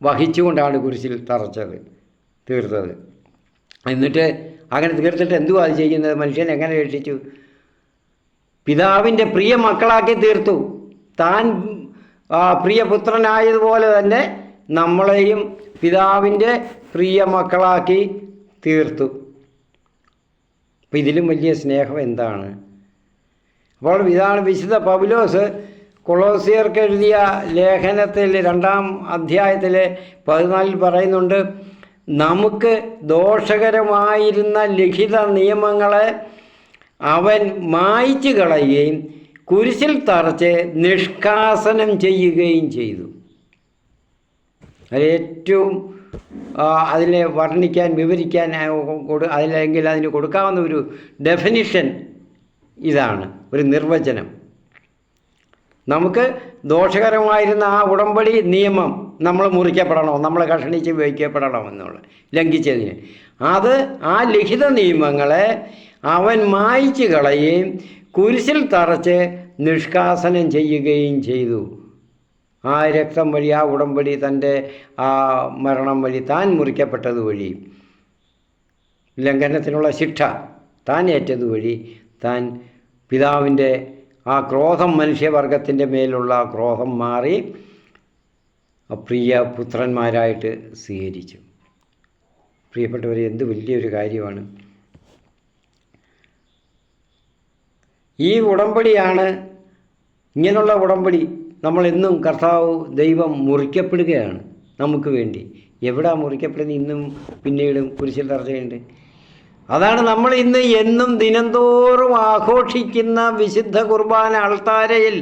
Speaker 1: വഹിച്ചുകൊണ്ടാണ് കുരിശിൽ തീർത്തത്. എന്നിട്ട് അങ്ങനെ തീർത്തിട്ട് എന്തുവാ അത് ചെയ്യുന്നത്? മനുഷ്യൻ എങ്ങനെ രക്ഷിച്ചു? പിതാവിൻ്റെ പ്രിയ മക്കളാക്കി തീർത്തു. താൻ പ്രിയപുത്രനായതുപോലെ തന്നെ നമ്മളെയും പിതാവിൻ്റെ പ്രിയ മക്കളാക്കി തീർത്തു. അപ്പം ഇതിലും വലിയ സ്നേഹം എന്താണ്? അപ്പോൾ ഇതാണ് വിശുദ്ധ പൗലോസ് കൊളോസ്യർക്ക് എഴുതിയ ലേഖനത്തിൽ 2-ാം അധ്യായത്തിലെ 14 പറയുന്നുണ്ട്, നമുക്ക് ദോഷകരമായിരുന്ന ലിഖിത നിയമങ്ങളെ അവൻ മായ്ച്ചു കളയുകയും കുരിശിൽ തറച്ച് നിഷ്കാസനം ചെയ്യുകയും ചെയ്തു. അതിലേറ്റവും അതിനെ വർണ്ണിക്കാൻ, വിവരിക്കാൻ അല്ലെങ്കിൽ അതിന് കൊടുക്കാവുന്ന ഒരു ഡെഫിനിഷൻ ഇതാണ്, ഒരു നിർവചനം. നമുക്ക് ദോഷകരമായിരുന്ന ആ ഉടമ്പടി നിയമം നമ്മൾ മുറിക്കപ്പെടണോ, നമ്മൾ കഷണിച്ച് വയ്ക്കപ്പെടണോ എന്നുള്ള ലംഘിച്ചതിന്, ആ ലിഖിത നിയമങ്ങളെ അവൻ മായ്ച്ചു കളയുകയും കുരിശിൽ തറച്ച് നിഷ്കാസനം ചെയ്യുകയും ചെയ്തു. ആ രക്തം വഴി, ആ ഉടമ്പടി, തൻ്റെ ആ മരണം വഴി, താൻ മുറിക്കപ്പെട്ടത് വഴി, ലംഘനത്തിനുള്ള ശിക്ഷ താൻ ഏറ്റത് വഴി, താൻ പിതാവിൻ്റെ ആ ക്രോധം, മനുഷ്യവർഗത്തിൻ്റെ മേലുള്ള ക്രോധം മാറി പ്രിയ പുത്രന്മാരായിട്ട് സ്വീകരിച്ചു. പ്രിയപ്പെട്ടവരെ, എന്ത് വലിയൊരു കാര്യമാണ്! ഈ ഉടമ്പടിയാണ്, ഇങ്ങനെയുള്ള ഉടമ്പടി നമ്മളെന്നും കർത്താവ് ദൈവം മുറിക്കപ്പെടുകയാണ് നമുക്ക് വേണ്ടി. എവിടാ മുറിക്കപ്പെടുന്നത്? ഇന്നും പിന്നീടും കുരിശിൽ തറച്ചുണ്ട്. അതാണ് നമ്മൾ ഇന്ന് എന്നും ദിനംതോറും ആഘോഷിക്കുന്ന വിശുദ്ധ കുർബാന. അൾത്താരയിൽ,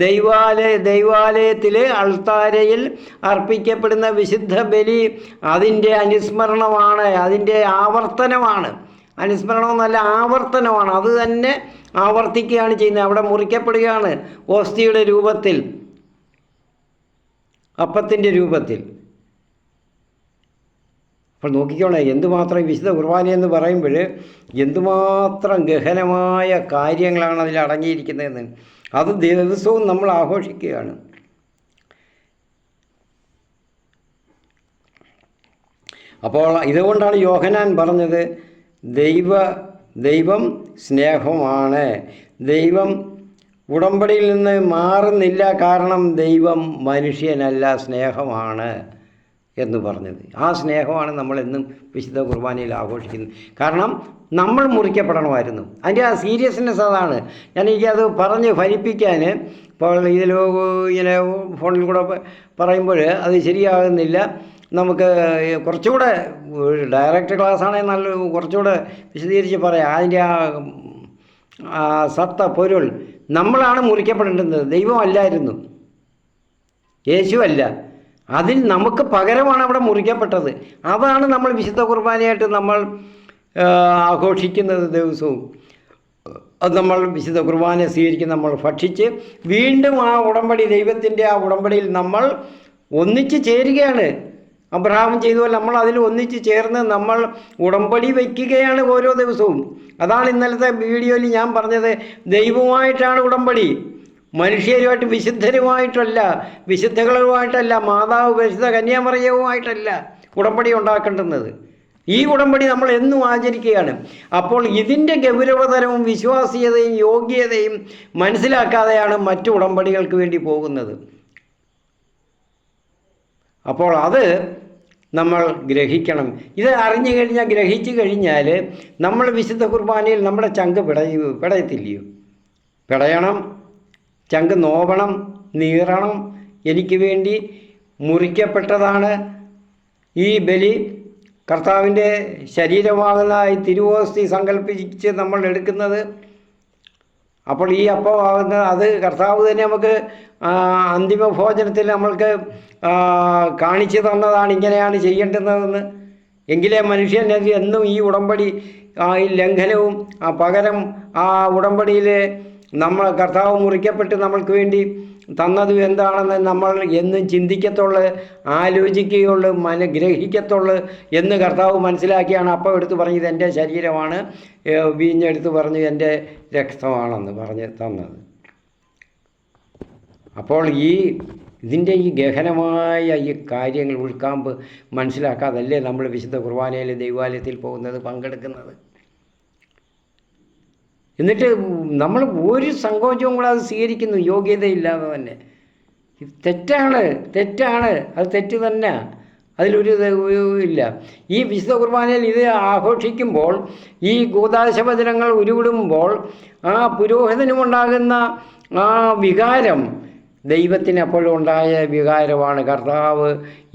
Speaker 1: ദൈവാലയത്തിൽ അൾത്താരയിൽ അർപ്പിക്കപ്പെടുന്ന വിശുദ്ധ ബലി അതിൻ്റെ അനുസ്മരണമാണ്, അതിൻ്റെ ആവർത്തനമാണ്. അനുസ്മരണമെന്നല്ല, ആവർത്തനമാണ്. അത് തന്നെ ആവർത്തിക്കുകയാണ് ചെയ്യുന്നത്. അവിടെ മുറിക്കപ്പെടുകയാണ് ഓസ്തിയുടെ രൂപത്തിൽ, അപ്പത്തിൻ്റെ രൂപത്തിൽ. അപ്പോൾ നോക്കിക്കോളെ, എന്തുമാത്രം വിശുദ്ധ കുർബാനയെന്ന് പറയുമ്പോൾ എന്തുമാത്രം ഗഹനമായ കാര്യങ്ങളാണ് അതിൽ അടങ്ങിയിരിക്കുന്നതെന്ന്. അത് ദിവസവും നമ്മൾ ആഘോഷിക്കുകയാണ്. അപ്പോൾ ഇതുകൊണ്ടാണ് യോഹന്നാൻ പറഞ്ഞത്, ദൈവം സ്നേഹമാണ്. ദൈവം ഉടമ്പടിയിൽ നിന്ന് മാറുന്നില്ല, കാരണം ദൈവം മനുഷ്യനല്ല, സ്നേഹമാണ് എന്ന് പറഞ്ഞത്. ആ സ്നേഹമാണ് നമ്മളെന്നും വിശുദ്ധ കുർബാനയിൽ ആഘോഷിക്കുന്നത്. കാരണം നമ്മൾ മുറിക്കപ്പെടണമായിരുന്നു. അതിൻ്റെ ആ സീരിയസ്നെസ് അതാണ്. എനിക്കത് പറഞ്ഞ് ഫലിപ്പിക്കാൻ ഇപ്പോൾ ഇതിൽ ഇങ്ങനെ ഫോണിൽ കൂടെ പറയുമ്പോൾ അത് ശരിയാകുന്നില്ല. നമുക്ക് കുറച്ചുകൂടെ ഡയറക്റ്റ് ക്ലാസ്സാണെങ്കിൽ നല്ല കുറച്ചുകൂടെ വിശദീകരിച്ച് പറയാം. അതിൻ്റെ ആ സത്ത പൊരുൾ, നമ്മളാണ് മുറിക്കപ്പെടേണ്ടത്, ദൈവമല്ലായിരുന്നു, യേശുവല്ല. അതിൽ നമുക്ക് പകരമാണ് അവിടെ മുറിക്കപ്പെട്ടത്. അതാണ് നമ്മൾ വിശുദ്ധ കുർബാനയായിട്ട് നമ്മൾ ആഘോഷിക്കുന്നത് ദിവസവും. അത് നമ്മൾ വിശുദ്ധ കുർബാന സ്വീകരിക്കുന്ന, നമ്മൾ ഭക്ഷിച്ച് വീണ്ടും ആ ഉടമ്പടി, ദൈവത്തിൻ്റെ ആ ഉടമ്പടിയിൽ നമ്മൾ ഒന്നിച്ച് ചേരുകയാണ്. അബ്രഹാം ചെയ്തുപോലെ നമ്മൾ അതിൽ ഒന്നിച്ച് ചേർന്ന് നമ്മൾ ഉടമ്പടി വയ്ക്കുകയാണ് ഓരോ ദിവസവും. അതാണ് ഇന്നലത്തെ വീഡിയോയിൽ ഞാൻ പറഞ്ഞത്. ദൈവവുമായിട്ടാണ് ഉടമ്പടി, മനുഷ്യരുമായിട്ട്, വിശുദ്ധരുമായിട്ടല്ല, വിശുദ്ധകളുമായിട്ടല്ല, മാതാവ് പരിശുദ്ധ കന്യാമറിയവുമായിട്ടല്ല ഉടമ്പടി ഉണ്ടാക്കേണ്ടുന്നത്. ഈ ഉടമ്പടി നമ്മൾ എന്നും ആചരിക്കുകയാണ്. അപ്പോൾ ഇതിൻ്റെ ഗൗരവതരവും വിശ്വാസ്യതയും യോഗ്യതയും മനസ്സിലാക്കാതെയാണ് മറ്റു ഉടമ്പടികൾക്ക് വേണ്ടി പോകുന്നത്. അപ്പോൾ അത് നമ്മൾ ഗ്രഹിക്കണം. ഇത് അറിഞ്ഞു കഴിഞ്ഞാൽ, ഗ്രഹിച്ചു കഴിഞ്ഞാൽ നമ്മൾ വിശുദ്ധ കുർബാനയിൽ നമ്മുടെ ചങ്ക് പിടയത്തില്ലയോ? പിടയണം, ചങ്ക് നോവണം, നീറണം. എനിക്ക് വേണ്ടി മുറിക്കപ്പെട്ടതാണ് ഈ ബലി. കർത്താവിൻ്റെ ശരീരമാകുന്ന ഈ തിരുവോസ്തി സങ്കല്പിച്ച് നമ്മൾ എടുക്കുന്നത്. അപ്പോൾ ഈ അപ്പമാകുന്ന അത് കർത്താവ് തന്നെ നമുക്ക് അന്തിമ ഭോജനത്തിൽ നമ്മൾക്ക് കാണിച്ചു തന്നതാണ്, ഇങ്ങനെയാണ് ചെയ്യേണ്ടുന്നതെന്ന്. എങ്കിലേ മനുഷ്യൻ എന്നും ഈ ഉടമ്പടി, ഈ ലംഘനവും പകരം ആ ഉടമ്പടിയിൽ നമ്മൾ കർത്താവ് മുറിക്കപ്പെട്ട് നമ്മൾക്ക് വേണ്ടി തന്നതും എന്താണെന്ന് നമ്മൾ എന്നും ചിന്തിക്കത്തുള്ളൂ, ആലോചിക്കുകയുള്ളൂ, ഗ്രഹിക്കത്തുള്ളൂ എന്ന് കർത്താവ് മനസ്സിലാക്കിയാണ് അപ്പം എടുത്ത് പറഞ്ഞത് എൻ്റെ ശരീരമാണ്, വീഞ്ഞെടുത്ത് പറഞ്ഞു എൻ്റെ രക്തമാണെന്ന് പറഞ്ഞ് തന്നത്. അപ്പോൾ ഇതിൻ്റെ ഈ ഗഹനമായ ഈ കാര്യങ്ങൾ ഉൾക്കാമ്പ് മനസ്സിലാക്കാതല്ലേ നമ്മൾ വിശുദ്ധ കുർബാനയിൽ ദൈവാലയത്തിൽ പോകുന്നത്, പങ്കെടുക്കുന്നത്. എന്നിട്ട് നമ്മൾ ഒരു സങ്കോചവും കൂടെ അത് സ്വീകരിക്കുന്നു, യോഗ്യതയില്ലാതെ തന്നെ. തെറ്റാണ്, അത് തെറ്റ് തന്നെ, അതിലൊരു ഇല്ല. ഈ വിശുദ്ധ കുർബാനയിൽ ഇത് ആഘോഷിക്കുമ്പോൾ, ഈ കൂദാശവചനങ്ങൾ ഉരുവിടുമ്പോൾ ആ പുരോഹിതനുമുണ്ടാകുന്ന ആ വികാരം ദൈവത്തിന് അപ്പോഴുണ്ടായ വികാരമാണ്. കർത്താവ്,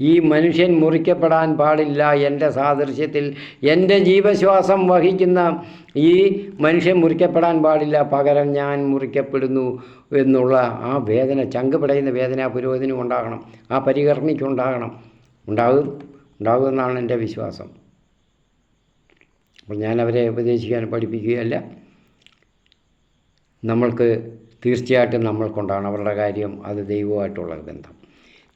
Speaker 1: ഈ മനുഷ്യൻ മുറിക്കപ്പെടാൻ പാടില്ല, എൻ്റെ സാദൃശ്യത്തിൽ എൻ്റെ ജീവശ്വാസം വഹിക്കുന്ന ഈ മനുഷ്യൻ മുറിക്കപ്പെടാൻ പാടില്ല, പകരം ഞാൻ മുറിക്കപ്പെടുന്നു എന്നുള്ള ആ വേദന, ചങ്ക് പിടയുന്ന വേദന ആ പുരോഹിതനും ഉണ്ടാകണം, ആ പരികർമ്മിക്കുണ്ടാകണം. ഉണ്ടാകുമെന്നാണ് എൻ്റെ വിശ്വാസം. അപ്പോൾ ഞാനവരെ ഉപദേശിക്കാൻ പഠിപ്പിക്കുകയല്ല. നമ്മൾക്ക് തീർച്ചയായിട്ടും നമ്മൾക്കുണ്ടാണ് അവരുടെ കാര്യം, അത് ദൈവമായിട്ടുള്ള ബന്ധം.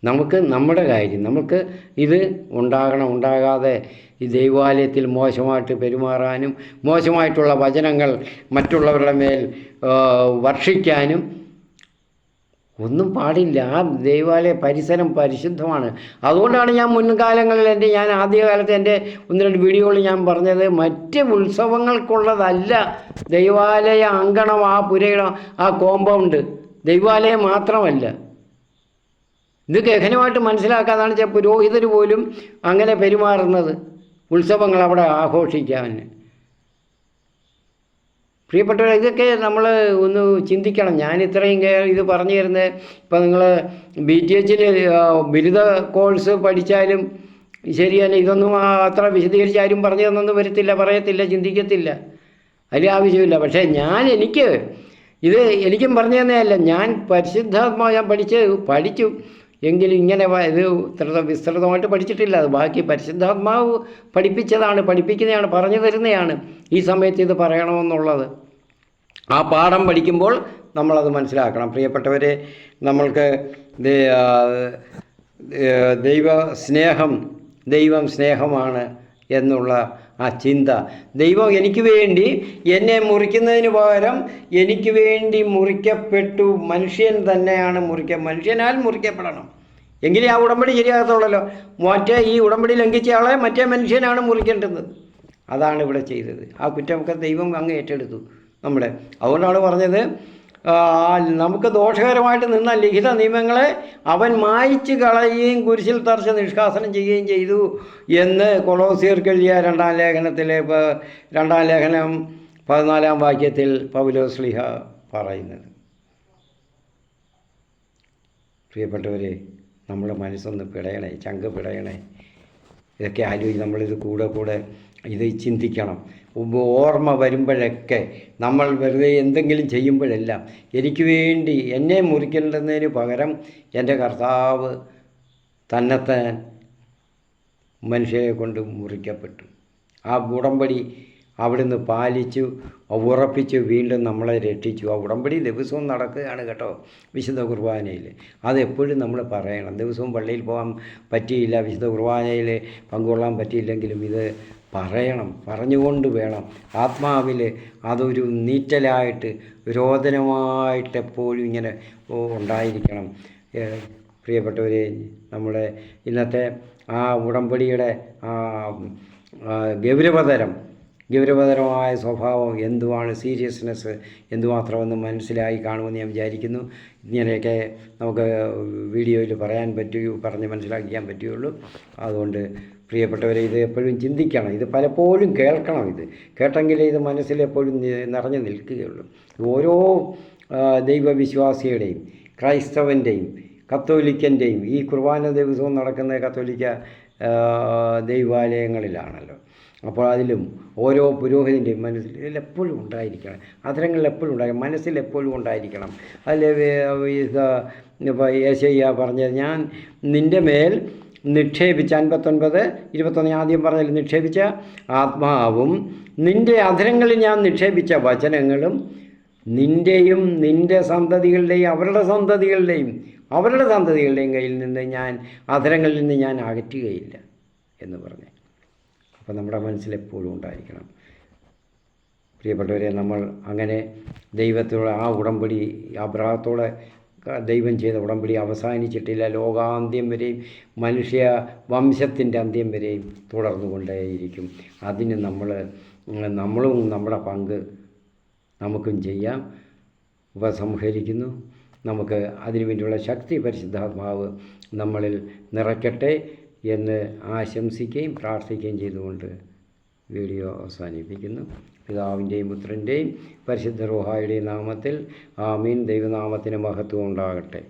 Speaker 1: നമുക്ക് നമ്മുടെ കാര്യം, നമുക്ക് ഇത് ഉണ്ടാകാതെ ഈ ദൈവാലയത്തിൽ മോശമായിട്ട് പെരുമാറാനും മോശമായിട്ടുള്ള വചനങ്ങൾ മറ്റുള്ളവരുടെ മേൽ വർഷിക്കാനും ഒന്നും പാടില്ല. ആ ദൈവാലയ പരിസരം പരിശുദ്ധമാണ്. അതുകൊണ്ടാണ് ഞാൻ മുൻകാലങ്ങളിൽ ഞാൻ ആദ്യകാലത്ത് എൻ്റെ 1-2 വീഡിയോകളിൽ ഞാൻ പറഞ്ഞത്, മറ്റ് ഉത്സവങ്ങൾക്കുള്ളതല്ല ദൈവാലയ അങ്കണം, ആ പുരയിടം, ആ കോമ്പൗണ്ട് ദൈവാലയം മാത്രമല്ല. ഇത് ഗഹനമായിട്ട് മനസ്സിലാക്കാതാണ് പുരോഹിതർ പോലും അങ്ങനെ പെരുമാറുന്നത്, ഉത്സവങ്ങൾ അവിടെ ആഘോഷിക്കാൻ. പ്രിയപ്പെട്ടവരെ, ഇതൊക്കെ നമ്മൾ ഒന്ന് ചിന്തിക്കണം. ഞാൻ ഇത്രയും ഇത് പറഞ്ഞു തരുന്നത്, ഇപ്പോൾ നിങ്ങൾ BTH ബിരുദ കോഴ്സ് പഠിച്ചാലും ശരിയല്ല, ഇതൊന്നും അത്ര വിശദീകരിച്ച് ആരും പറഞ്ഞു തന്നൊന്നും പറയത്തില്ല, ചിന്തിക്കത്തില്ല, അതിൽ ആവശ്യമില്ല. പക്ഷേ എനിക്കും പറഞ്ഞു തന്നെയല്ല, ഞാൻ പരിശുദ്ധാത്മാവ് ഞാൻ പഠിച്ചു എങ്കിലും ഇങ്ങനെ ഇത് വിസ്തൃതമായിട്ട് പഠിച്ചിട്ടില്ല. അത് ബാക്കി പരിശുദ്ധാത്മാവ് പഠിപ്പിക്കുന്നതാണ്, പറഞ്ഞു തരുന്നതാണ് ഈ സമയത്ത് ഇത് പറയണമെന്നുള്ളത്. ആ പാഠം പഠിക്കുമ്പോൾ നമ്മളത് മനസ്സിലാക്കണം. പ്രിയപ്പെട്ടവരെ, നമ്മൾക്ക് ദൈവം സ്നേഹമാണ് എന്നുള്ള ആ ചിന്ത, ദൈവം എനിക്ക് വേണ്ടി എന്നെ മുറിക്കുന്നതിന് പകരം എനിക്ക് വേണ്ടി മുറിക്കപ്പെട്ടു. മനുഷ്യൻ തന്നെയാണ് മനുഷ്യനാൽ മുറിക്കപ്പെടണം, എങ്കിലേ ആ ഉടമ്പടി ശരിയാകത്തുള്ളല്ലോ. ഈ ഉടമ്പടി ലംഘിച്ച ആളെ മറ്റേ മനുഷ്യനാണ് മുറിക്കേണ്ടത്. അതാണ് ഇവിടെ ചെയ്തത്. ആ കുറ്റമൊക്കെ ദൈവം അങ്ങ് ഏറ്റെടുത്തു നമ്മുടെ. അതുകൊണ്ടാണ് പറഞ്ഞത്, നമുക്ക് ദോഷകരമായിട്ട് നിന്ന ലിഖിത നിയമങ്ങളെ അവൻ മായ്ച്ചു കളയുകയും കുരിശിൽ തറച്ച് നിഷ്കാസനം ചെയ്യുകയും ചെയ്തു എന്ന് കൊളോസ്യർക്ക് എഴുതിയ 2-ാം ലേഖനത്തിലെ 2-ാം ലേഖനം 14-ാം വാക്യത്തിൽ പൗലോസ് ശ്ലീഹ പറയുന്നത്. പ്രിയപ്പെട്ടവരെ, നമ്മുടെ മനസ്സൊന്ന് പിടയണേ, ചങ്ക് പിടയണേ. ഇതൊക്കെ ആലോചിച്ച് നമ്മളിത് കൂടെ ഇത് ചിന്തിക്കണം. ഓർമ്മ വരുമ്പോഴൊക്കെ, നമ്മൾ വെറുതെ എന്തെങ്കിലും ചെയ്യുമ്പോഴെല്ലാം, എനിക്ക് വേണ്ടി എന്നെ മുറിക്കേണ്ടതിന് പകരം എൻ്റെ കർത്താവ് തന്നെത്താൻ മനുഷ്യരെ കൊണ്ട് മുറിക്കപ്പെട്ടു. ആ ഉടമ്പടി അവിടുന്ന് പാലിച്ചു, ഉറപ്പിച്ചു, വീണ്ടും നമ്മളെ രക്ഷിച്ചു. ആ ഉടമ്പടി ദിവസവും നടക്കുകയാണ് കേട്ടോ, വിശുദ്ധ കുർബാനയിൽ. അതെപ്പോഴും നമ്മൾ പറയണം. ദിവസവും പള്ളിയിൽ പോകാൻ പറ്റിയില്ല, വിശുദ്ധ കുർബാനയിൽ പങ്കുകൊള്ളാൻ പറ്റിയില്ലെങ്കിലും ഇത് പറയണം, പറഞ്ഞുകൊണ്ട് വേണം. ആത്മാവിൽ അതൊരു നീറ്റലായിട്ട്, രോദനമായിട്ട് എപ്പോഴും ഇങ്ങനെ ഉണ്ടായിരിക്കണം. പ്രിയപ്പെട്ടവരെ, നമ്മുടെ ഇന്നത്തെ ആ ഉടമ്പടിയുടെ ഗൗരവതരമായ സ്വഭാവം എന്തുവാണ്, സീരിയസ്നെസ് എന്തുമാത്രമെന്ന് മനസ്സിലായി കാണുമെന്ന് ഞാൻ വിചാരിക്കുന്നു. ഇങ്ങനെയൊക്കെ നമുക്ക് വീഡിയോയിൽ പറഞ്ഞ് മനസ്സിലാക്കിക്കാൻ പറ്റുകയുള്ളൂ. അതുകൊണ്ട് പ്രിയപ്പെട്ടവരെ, ഇത് എപ്പോഴും ചിന്തിക്കണം, ഇത് പലപ്പോഴും കേൾക്കണം. ഇത് കേട്ടെങ്കിലേ ഇത് മനസ്സിൽ എപ്പോഴും നിറഞ്ഞു നിൽക്കുകയുള്ളൂ. ഓരോ ദൈവവിശ്വാസിയുടെയും, ക്രൈസ്തവൻ്റെയും, കത്തോലിക്കൻ്റെയും ഈ കുർബാന ദിവസവും നടക്കുന്ന കത്തോലിക്ക ദൈവാലയങ്ങളിലാണല്ലോ. അപ്പോൾ അതിലും ഓരോ പുരോഹിതൻ്റെയും മനസ്സിൽ എപ്പോഴും ഉണ്ടായിരിക്കണം, അധരങ്ങളിൽ എപ്പോഴും ഉണ്ടായിരിക്കണം, മനസ്സിൽ എപ്പോഴും ഉണ്ടായിരിക്കണം. അതിൽ ഇപ്പോൾ യേശയ്യ പറഞ്ഞത്, ഞാൻ നിൻ്റെ മേൽ നിക്ഷേപിച്ച 59:21 ആദ്യം പറഞ്ഞതിൽ നിക്ഷേപിച്ച ആത്മാവും നിൻ്റെ അധരങ്ങളിൽ ഞാൻ നിക്ഷേപിച്ച വചനങ്ങളും നിൻ്റെയും നിൻ്റെ സന്തതികളുടെയും അവരുടെ സന്തതികളുടെയും കയ്യിൽ നിന്ന് അധരങ്ങളിൽ നിന്ന് ഞാൻ അകറ്റുകയില്ല എന്ന് പറഞ്ഞു. അപ്പോൾ നമ്മുടെ മനസ്സിലെപ്പോഴും ഉണ്ടായിരിക്കണം. പ്രിയപ്പെട്ടവരെ, നമ്മൾ അങ്ങനെ ദൈവത്തോടെ ആ ഉടമ്പടി അബ്രാഹത്തോടെ ദൈവം ചെയ്ത ഉടമ്പടി അവസാനിച്ചിട്ടില്ല. ലോകാന്ത്യം വരെയും മനുഷ്യ വംശത്തിൻ്റെ അന്ത്യം വരെയും തുടർന്നു കൊണ്ടേയിരിക്കും. അതിന് നമ്മളും നമ്മുടെ പങ്ക് നമുക്കും ചെയ്യാം. ഉപസംഹരിക്കുന്നു. നമുക്ക് അതിനുവേണ്ടിയുള്ള ശക്തി പരിശുദ്ധാത്മാവ് നമ്മളിൽ നിറയ്ക്കട്ടെ എന്ന് ആശംസിക്കുകയും പ്രാർത്ഥിക്കുകയും ചെയ്തുകൊണ്ട് വീഡിയോ അവസാനിപ്പിക്കുന്നു. പിതാവിൻ്റെയും പുത്രൻ്റെയും പരിശുദ്ധ റൂഹായുടെയും നാമത്തിൽ ആമീൻ. ദൈവനാമത്തിന് മഹത്വം ഉണ്ടാകട്ടെ.